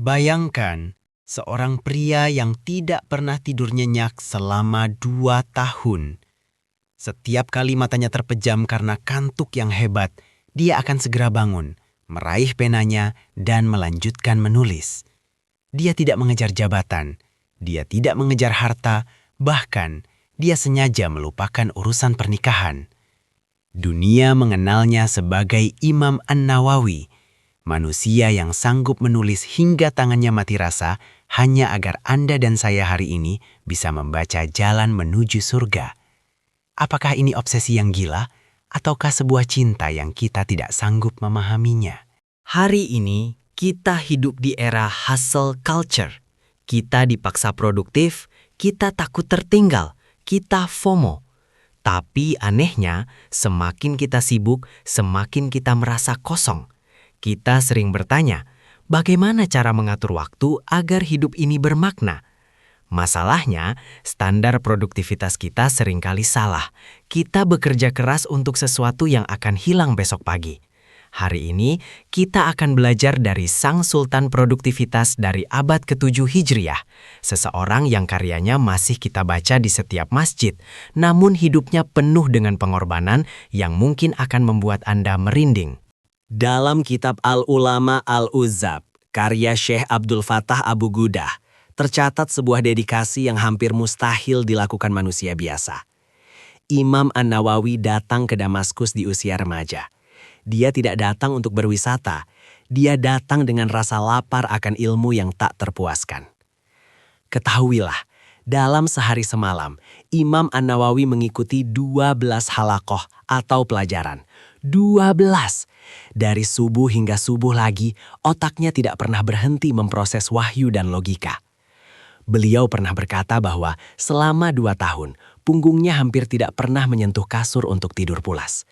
Bayangkan seorang pria yang tidak pernah tidur nyenyak selama 2 tahun. Setiap kali matanya terpejam karena kantuk yang hebat, dia akan segera bangun, meraih penanya, dan melanjutkan menulis. Dia tidak mengejar jabatan, dia tidak mengejar harta, bahkan dia sengaja melupakan urusan pernikahan. Dunia mengenalnya sebagai Imam An-Nawawi, manusia yang sanggup menulis hingga tangannya mati rasa hanya agar Anda dan saya hari ini bisa membaca jalan menuju surga. Apakah ini obsesi yang gila, ataukah sebuah cinta yang kita tidak sanggup memahaminya? Hari ini, kita hidup di era hustle culture. Kita dipaksa produktif, kita takut tertinggal, kita FOMO. Tapi anehnya, semakin kita sibuk, semakin kita merasa kosong. Kita sering bertanya, bagaimana cara mengatur waktu agar hidup ini bermakna? Masalahnya, standar produktivitas kita seringkali salah. Kita bekerja keras untuk sesuatu yang akan hilang besok pagi. Hari ini, kita akan belajar dari sang sultan produktivitas dari abad ke-7 Hijriah, seseorang yang karyanya masih kita baca di setiap masjid, namun hidupnya penuh dengan pengorbanan yang mungkin akan membuat Anda merinding. Dalam kitab Al-Ulama Al-Uzzab, karya Syekh Abdul Fattah Abu Gudah, tercatat sebuah dedikasi yang hampir mustahil dilakukan manusia biasa. Imam An-Nawawi datang ke Damaskus di usia remaja. Dia tidak datang untuk berwisata, dia datang dengan rasa lapar akan ilmu yang tak terpuaskan. Ketahuilah, dalam sehari semalam, Imam An-Nawawi mengikuti 12 halakoh atau pelajaran. 12! Dari subuh hingga subuh lagi, otaknya tidak pernah berhenti memproses wahyu dan logika. Beliau pernah berkata bahwa selama 2 tahun, punggungnya hampir tidak pernah menyentuh kasur untuk tidur pulas.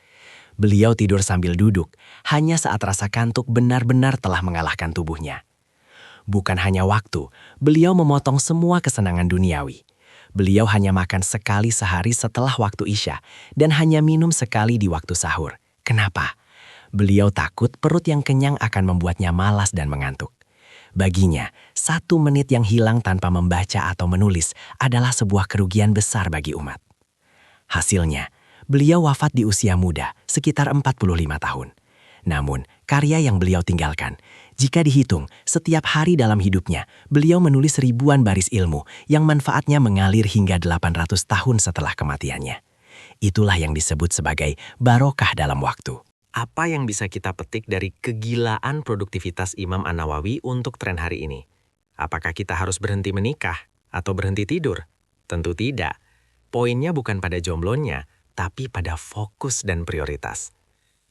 Beliau tidur sambil duduk, hanya saat rasa kantuk benar-benar telah mengalahkan tubuhnya. Bukan hanya waktu, beliau memotong semua kesenangan duniawi. Beliau hanya makan sekali sehari setelah waktu Isya, dan hanya minum sekali di waktu sahur. Kenapa? Beliau takut perut yang kenyang akan membuatnya malas dan mengantuk. Baginya, 1 menit yang hilang tanpa membaca atau menulis adalah sebuah kerugian besar bagi umat. Hasilnya, beliau wafat di usia muda, sekitar 45 tahun. Namun, karya yang beliau tinggalkan, jika dihitung, setiap hari dalam hidupnya, beliau menulis ribuan baris ilmu yang manfaatnya mengalir hingga 800 tahun setelah kematiannya. Itulah yang disebut sebagai barokah dalam waktu. Apa yang bisa kita petik dari kegilaan produktivitas Imam An-Nawawi untuk tren hari ini? Apakah kita harus berhenti menikah atau berhenti tidur? Tentu tidak. Poinnya bukan pada jomblonya, tapi pada fokus dan prioritas.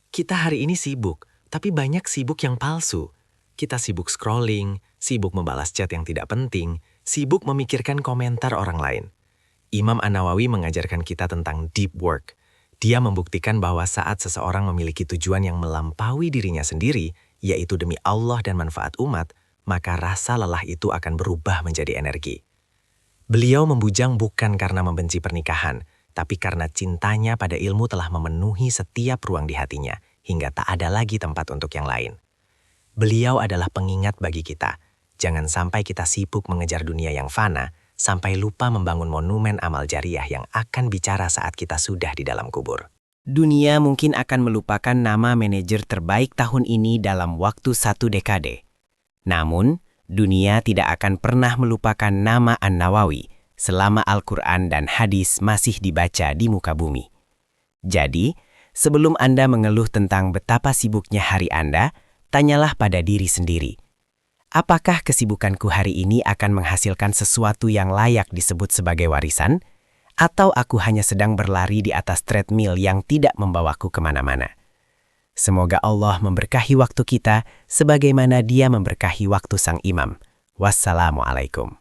Kita hari ini sibuk, tapi banyak sibuk yang palsu. Kita sibuk scrolling, sibuk membalas chat yang tidak penting, sibuk memikirkan komentar orang lain. Imam An-Nawawi mengajarkan kita tentang deep work. Dia membuktikan bahwa saat seseorang memiliki tujuan yang melampaui dirinya sendiri, yaitu demi Allah dan manfaat umat, maka rasa lelah itu akan berubah menjadi energi. Beliau membujang bukan karena membenci pernikahan, tapi karena cintanya pada ilmu telah memenuhi setiap ruang di hatinya, hingga tak ada lagi tempat untuk yang lain. Beliau adalah pengingat bagi kita. Jangan sampai kita sibuk mengejar dunia yang fana, sampai lupa membangun monumen amal jariah yang akan bicara saat kita sudah di dalam kubur. Dunia mungkin akan melupakan nama manajer terbaik tahun ini dalam waktu 1 dekade. Namun, dunia tidak akan pernah melupakan nama An-Nawawi selama Al-Quran dan hadis masih dibaca di muka bumi. Jadi, sebelum Anda mengeluh tentang betapa sibuknya hari Anda, tanyalah pada diri sendiri. Apakah kesibukanku hari ini akan menghasilkan sesuatu yang layak disebut sebagai warisan? Atau aku hanya sedang berlari di atas treadmill yang tidak membawaku kemana-mana? Semoga Allah memberkahi waktu kita sebagaimana Dia memberkahi waktu sang imam. Wassalamualaikum.